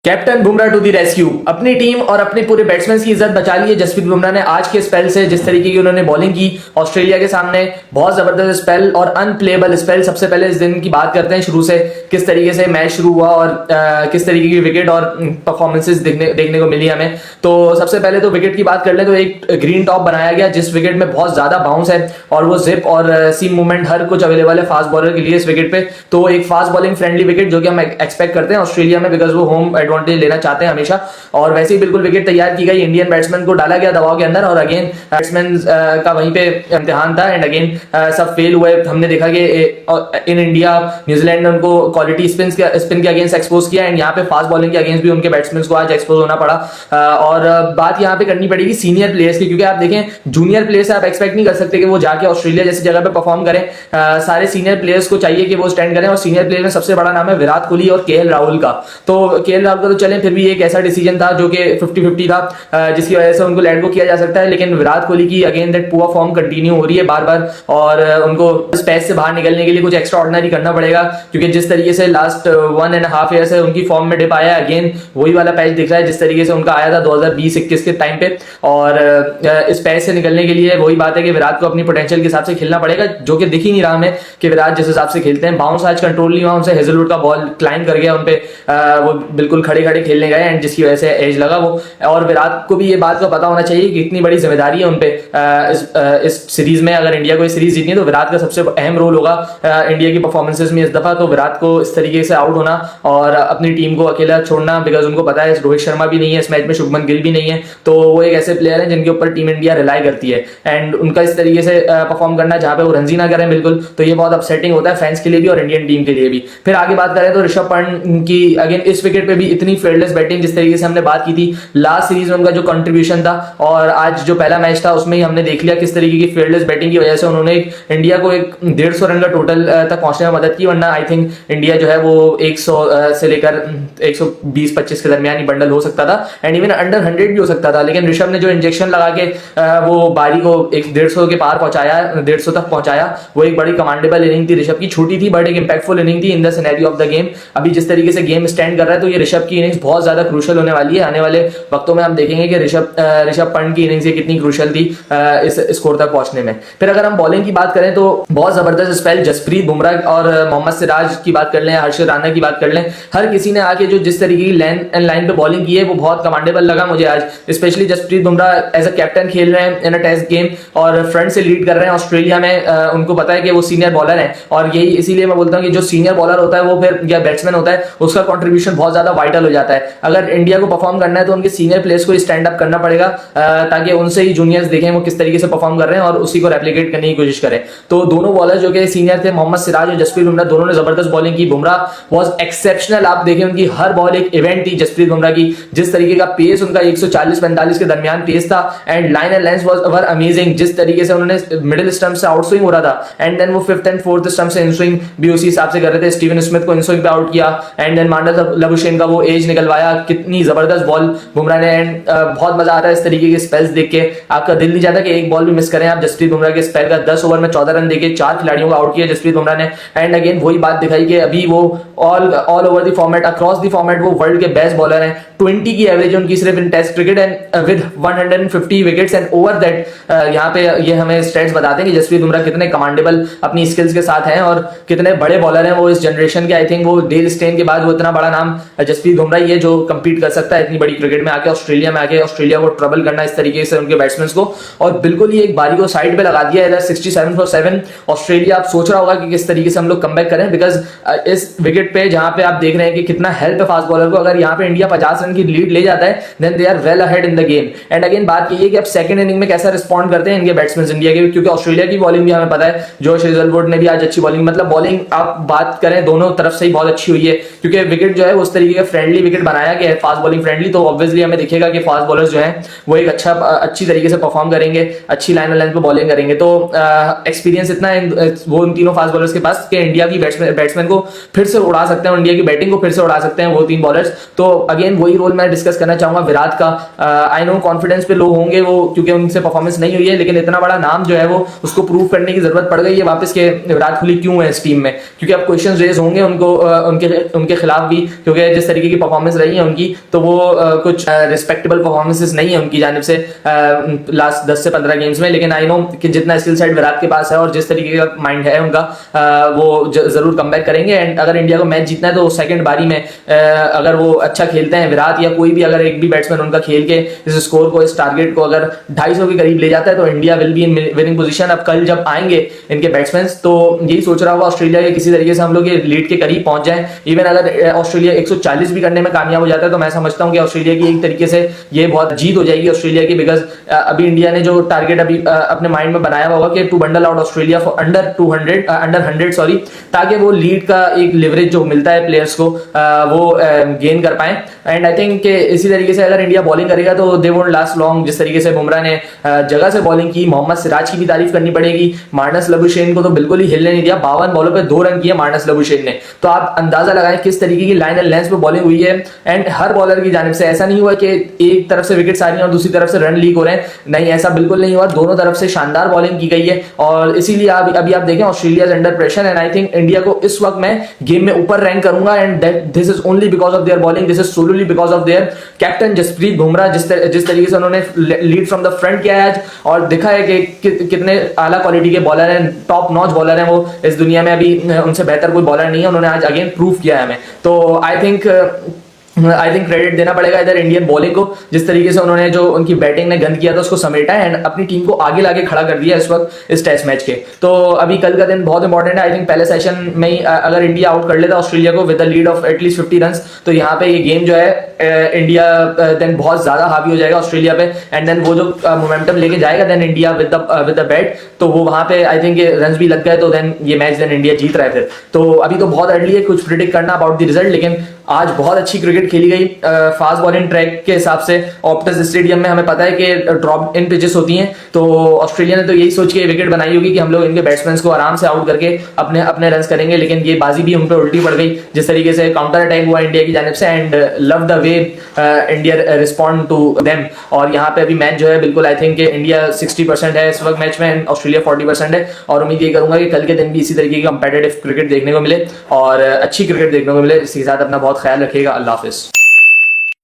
Captain Bumrah to the rescue. अपनी team और अपने पूरे बैट्समैन की इज्जत बचा ली है जसप्रीत बुमराह ने आज के स्पेल से। जिस तरीके की उन्होंने बॉलिंग की ऑस्ट्रेलिया के सामने, बहुत जबरदस्त स्पेल और अनप्लेबल स्पेल। सबसे पहले इस दिन की बात करते हैं शुरू से, किस तरीके से मैच शुरू हुआ और किस तरीके की विकेट और परफॉर्मेंसेस देखने को मिली हमें। तो सबसे पहले तो विकेट की बात कर ले तो एक ग्रीन टॉप बनाया गया जिस विकेट में बहुत ज्यादा बाउंस है और वो जिप और सीम मूवमेंट हर कुछ अवेलेबल है फास्ट बॉलर के लिए इस विकेट पे। तो एक फास्ट बॉलिंग फ्रेंडली विकेट जो कि हम एक्सपेक्ट करते हैं ऑस्ट्रेलिया में, बिकॉज वो होम एडवांटेज लेना चाहते हैं हमेशा। और वैसे ही बिल्कुल विकेट तैयार की गई, इंडियन बैट्समैन को डाला गया दबाव के अंदर और अगेन बैट्समैन का वहीं पे इम्तिहान था एंड अगेन सब फेल हुए। हमने देखा कि इन इंडिया न्यूजीलैंड ने उनको क्वालिटी स्पिन के अगेंस्ट एक्सपोज किया एंड यहाँ पे फास्ट बॉलिंग के अगेंस्ट भी उनके बैट्समैन को आज एक्सपोज होना पड़ा। और बात यहाँ पे करनी पड़ेगी सीनियर प्लेयर्स की, क्योंकि आप देखें जूनियर प्लेयर्स आप एक्सपेक्ट नहीं कर सकते कि वो जाके ऑस्ट्रेलिया जैसी जगह पे परफॉर्म करें। सारे सीनियर प्लेयर्स को चाहिए कि वो स्टैंड करें और सीनियर प्लेयर में सबसे बड़ा नाम है विराट कोहली और केएल राहुल का। तो केएल राहुल का तो चलें, फिर भी एक ऐसा डिसीजन था जो कि 50-50 था जिसकी वजह से उनको लेट गो किया जा सकता है। लेकिन विराट कोहली की again that poor form continue हो रही है बार बार और उनको इस पैच से बाहर निकलने के लिए कुछ एक्स्ट्रा ऑर्डिनरी करना पड़ेगा, क्योंकि जिस तरीके से लास्ट 1.5 ईयर से उनकी फॉर्म में डिप आया है, अगेन वही वाला पैच दिख रहा है जिस तरीके से उनका आया था 2020-21 के टाइम पे। और इस पैच से निकलने के लिए वही बात है कि विराट को अपनी पोटेंशियल के हिसाब से खेलना पड़ेगा, जो कि दिख ही नहीं रहा हमें कि विराट जिस हिसाब से खेलते हैं। बाउंस आज कंट्रोल नहीं हुआ उनसे, हेजलवुड का बॉल क्लाइम कर गया उनपे, वो बिल्कुल खड़े खड़े खेलने गए एंड जिसकी वजह से एज लगा वो। और विराट को भी ये बात का पता होना चाहिए कि इतनी बड़ी जिम्मेदारी है उनपे इस सीरीज में। अगर इंडिया को इस सीरीज जीतनी है तो विराट का सबसे अहम रोल होगा इंडिया की परफॉर्मेंसेस में इस दफा। तो विराट को इस तरीके से आउट होना और अपनी टीम को अकेला छोड़ना, बिकॉज उनको पता है रोहित शर्मा भी नहीं है इस मैच में, शुभमन गिल भी नहीं है, तो वो एक ऐसे प्लेयर हैं जिनके ऊपर टीम इंडिया रिलाई करती है एंड उनका इस तरीके से परफॉर्म करना जहां पे वो रंजी ना करें बिल्कुल, तो ये बहुत अपसेटिंग होता है फैंस के लिए भी और इंडियन टीम के लिए भी। फिर आगे बात करें तो ऋषभ पंत की अगेन इस विकेट पे भी इतनी फेयरलेस बैटिंग जिस तरीके से हमने बात की थी लास्ट सीरीज में उनका जो कंट्रीब्यूशन था, और आज जो पहला मैच था उसमें ही हमने देख लिया किस तरीके की फेयरलेस बैटिंग की वजह से उन्होंने इंडिया को एक 150 रन का टोटल तक पहुंचने में मदद की। वरना आई थिंक इंडिया जो है वो 100 से लेकर 120-25 के दरमियान ही बंडल हो सकता था एंड इवन अंडर 100 भी हो सकता था। लेकिन ऋषभ ने जो इंजेक्शन लगा के वो बारी को एक 150 के पार पहुंचाया, 150 तक पहुंचाया, वो एक बड़ी कमांडेबल इनिंग थी ऋषभ की। छोटी थी बट एक इंपैक्टफुल इनिंग थी in the scenario of the game. अभी जिस तरीके से गेम स्टैंड कर रहा है तो ये ऋषभ की इनिंग्स बहुत ज्यादा क्रूशियल होने वाली है। आने वाले वक्तों में हम देखेंगे कि ऋषभ पंत की इनिंग्स कितनी क्रूशियल थी इस स्कोर तक पहुंचने में। फिर अगर हम बॉलिंग की बात करें तो बहुत जबरदस्त स्पेल जसप्रीत बुमराह और मोहम्मद सिराज की बात कर लें, हर्षित राणा की बात कर लें, हर किसी ने आके जो जिस तरीके की लाइन पे बॉलिंग की है वो बहुत कमांडेबल लगा मुझे आज। Specially Jasprit Bumrah as a captain खेल रहे हैं इन अ टेस्ट गेम और फ्रंट से लीड कर रहे हैं ऑस्ट्रेलिया में। उनको पता है कि वो सीनियर बॉलर है और यही इसीलिए मैं बोलता हूँ कि जो सीनियर बॉलर होता है वो फिर या बैट्समैन होता है उसका कॉन्ट्रीब्यूशन बहुत ज्यादा वाइटल हो जाता है। अगर इंडिया को परफॉर्म करना है तो उनके सीनियर प्लेयर्स को स्टैंड अप करना पड़ेगा ताकि उनसे ही जूनियर्स देखें वो किस तरीके से परफॉर्म कर रहे हैं और उसी को रेप्लिकेट करने की कोशिश करें। तो दोनों बॉलर जो कि सीनियर थे, मोहम्मद सिराज और जसप्रीत बुमराह, दोनों ने जबरदस्त बॉलिंग की। बुमराह वाज एक्सेप्शनल, आप देखें उनकी हर बॉल एक इवेंट थी जसप्रीत बुमराह की। जिस तरीके का पेस उनका 140-45 के दरमियान पेस था and line and length was amazing. जिस तरीके से उन्होंने मिडिल स्टंप से आउट स्विंग हो रहा था एंड देन वो 5th एंड 4th स्टंप से इन स्विंग भी उसी हिसाब से कर रहे थे। स्टीवन स्मिथ को इन स्विंग पे आउट किया एंड देन मांडल लबुशेन का वो एज निकलवाया। कितनी जबरदस्त बॉल बुमराह ने एंड बहुत मजा आता है इस तरीके के स्पेल्स देख के। आपका दिल नहीं चाहता कि एक बॉल भी मिस करें आप जसप्रीत बुमराह के स्पेल का। 10 ओवर में 14 रन देके 4 खिलाड़ियों को आउट किया जसप्रीत बुमराह ने एंड अगेन वही बात दिखाई कि अभी वो all over the format, across the format वो वर्ल्ड के बेस्ट बॉलर हैं। 20 की एवरेज उनकी सिर्फ in test cricket and with 150 wickets and over that. यहाँ पे ये हमें स्टैट्स बताते हैं कि जसप्रीत बुमराह कितने कमांडेबल अपनी स्किल्स के साथ हैं और कितने बड़े बॉलर हैं वो इस जनरेशन के। आई थिंक वो डेल स्टेन के बाद वो इतना बड़ा नाम जसप्रीत बुमराह ही है जो कंपीट कर सकता है इतनी बड़ी क्रिकेट में आके, ऑस्ट्रेलिया में आके ऑस्ट्रेलिया को ट्रबल करना इस तरीके से उनके बैट्समैन को। और बिल्कुल ही एक बारी को साइड पे लगा दिया इधर 67 for 7 ऑस्ट्रेलिया। आप सोच रहा होगा कि किस तरीके से हम लोग कमबैक करें, बिकॉज इस विकेट पे जहां पे आप देख रहे हैं कि कितना हेल्प है फास्ट बॉलर को। अगर यहाँ पे इंडिया 50 रन की लीड ले जाता है then they are well ahead in the game. And again बात ये है कि अब सेकंड इनिंग में कैसा रिस्पॉन्ड करते हैं इनके बैट्समैन इंडिया के, क्योंकि ऑस्ट्रेलिया की बॉलिंग भी हमें पता है जोश हेजलवुड ने भी आज अच्छी बॉलिंग, मतलब बॉलिंग आप बात करें दोनों तरफ से ही बहुत अच्छी हुई है, क्योंकि विकेट जो है उस तरीके का फ्रेंडली विकेट बनाया गया है, फास्ट बॉलिंग फ्रेंडली। तो ऑब्वियसली हमें दिखेगा कि फास्ट बॉलर्स जो है वो एक अच्छी तरीके से परफॉर्म करेंगे, अच्छी लाइन लेंथ पे बॉलिंग करेंगे। तो एक्सपीरियंस इतना है वो उन तीनों फास्ट बॉलर्स के पास कि इंडिया की बैट्समैन को फिर से उड़ा सकते हैं, इंडिया की बैटिंग को फिर से उड़ा सकते हैं वो तीन बॉलर्स। तो अगेन वही रोल मैं डिस्कस करना चाहूंगा विराट का। आई नो कॉन्फिडेंस पे लो होंगे वो क्योंकि उनसे परफॉर्मेंस नहीं हुई है, लेकिन इतना बड़ा नाम जो है वो उसको प्रूव करने की जरूरत पड़ गई है वापस के विराट कोहली क्यों है इस टीम में, क्योंकि अब क्वेश्चन रेज होंगे उनके खिलाफ भी, क्योंकि जिस तरीके की परफॉर्मेंस रही है उनकी, तो वो कुछ रिस्पेक्टेबल परफॉर्मेंसेस नहीं है उनकी जानिब से लास्ट 10 से 15 गेम्स में। लेकिन आई नो कि जितना स्किल सेट विराट के पास है और जिस तरीके का माइंड है उनका, वो जरूर कमबैक करेंगे। एंड अगर इंडिया को मैच जीतना है तो सेकंड बारी में अगर वो अच्छा खेलते हैं, विराट या कोई भी अगर एक भी बैट्समैन उनका खेल के इस स्कोर को, इस टारगेट को अगर 250 के करीब ले जाता है तो India will be in winning position. अब कल जब आएंगे इनके बैट्समैन, तो यही सोच रहा होगा ऑस्ट्रेलिया के किसी तरीके से हम लोग ये लीड के करीब पहुंच जाए। इवन अगर ऑस्ट्रेलिया 140 भी करने में कामयाब हो जाता है तो मैं समझता हूं कि ऑस्ट्रेलिया की एक तरीके से ये बहुत जीत हो जाएगी ऑस्ट्रेलिया की, बिकॉज अभी इंडिया ने जो टारगेट अभी अपने माइंड में बनाया होगा कि to bundle out Australia for under 100 sorry, ताकि वो लीड का एक लिवरेज जो मिलता है प्लेयर्स को वो गेन कर पाए। एंड आई थिंक इसी तरीके से अगर इंडिया बॉलिंग करेगा तो दे वोंट लास्ट लॉन्ग। जिस तरीके से बुमराह ने जगह से बॉलिंग की, मोहम्मद सिराज की भी तारीफ करनी पड़ेगी, मार्नस लबुशेन को तो बिल्कुल ही हिलने नहीं दिया, 52 बॉलों पे 2 रन किए मार्नस लबुशेन ने। तो आप अंदाजा लगाएं किस तरीके की लाइन एंड लेंथ पे बॉलिंग हुई है। एंड हर बॉलर की जानिब से ऐसा नहीं हुआ कि एक तरफ से विकेट आ रही है और दूसरी तरफ से रन लीक हो रहे हैं, नहीं, ऐसा बिल्कुल नहीं हुआ। दोनों तरफ से शानदार बॉलिंग की गई है और इसीलिए अभी आप देखें Australia is under pressure. And I think India को इस वक्त मैं गेम में ऊपर रैंक करूंगा, and this is only because of their bowling, this is solely because of their captain Jasprit Bumrah. जिस तरीके से उन्होंने लीड फ्रॉम द फ्रंट किया है आज और दिखा है कि कितने आला क्वालिटी के बॉलर हैं, टॉप नॉच बॉलर हैं वो इस दुनिया में, अभी उनसे बेहतर कोई बॉलर नहीं है। उन्होंने आज अगेन प्रूव किया है हमें। तो आई थिंक क्रेडिट देना पड़ेगा इधर इंडियन बॉलिंग को, जिस तरीके से उन्होंने जो उनकी बैटिंग ने गंद किया था उसको समेटा है एंड अपनी टीम को आगे लाके खड़ा कर दिया इस वक्त इस टेस्ट मैच के। तो अभी कल का दिन बहुत इंपॉर्टेंट है। आई थिंक पहले सेशन में ही अगर इंडिया आउट कर लेता ऑस्ट्रेलिया को with the lead of at least 50 run, तो यहाँ पे ये गेम जो है इंडिया देन बहुत ज्यादा हावी हो जाएगा ऑस्ट्रेलिया पे, एंड देन वो जो मोमेंटम लेके जाएगा then India with the bat, तो वो वहां पे आई थिंक रन भी लग गए तो देन ये मैच देन इंडिया जीत रहा है फिर। तो अभी तो बहुत अर्ली है कुछ प्रिडिक्ट करना अबाउट द रिजल्ट, लेकिन आज बहुत अच्छी क्रिकेट खेली गई फास्ट बॉलिंग ट्रैक के हिसाब से। ऑप्टस स्टेडियम में हमें पता है कि ड्रॉप इन पिचेस होती हैं, तो ऑस्ट्रेलिया ने तो यही सोच के विकेट बनाई होगी कि हम लोग इनके बैट्समैन को आराम से आउट करके अपने रन करेंगे, लेकिन ये बाजी भी उन पर उल्टी पड़ गई जिस तरीके से काउंटर अटैक हुआ इंडिया की जानिब से। And love the way India respond to them. और यहाँ पे अभी मैच जो है बिल्कुल आई थिंक इंडिया 60% है इस वक्त मैच में, ऑस्ट्रेलिया 40% है। और उम्मीद ये करूंगा कि कल के दिन भी इसी तरीके की कंपेटिटिव क्रिकेट देखने को मिले और अच्छी क्रिकेट देखने को मिले। इसी के साथ अपना बहुत ख्याल रखिएगा। अल्लाह हाफिज।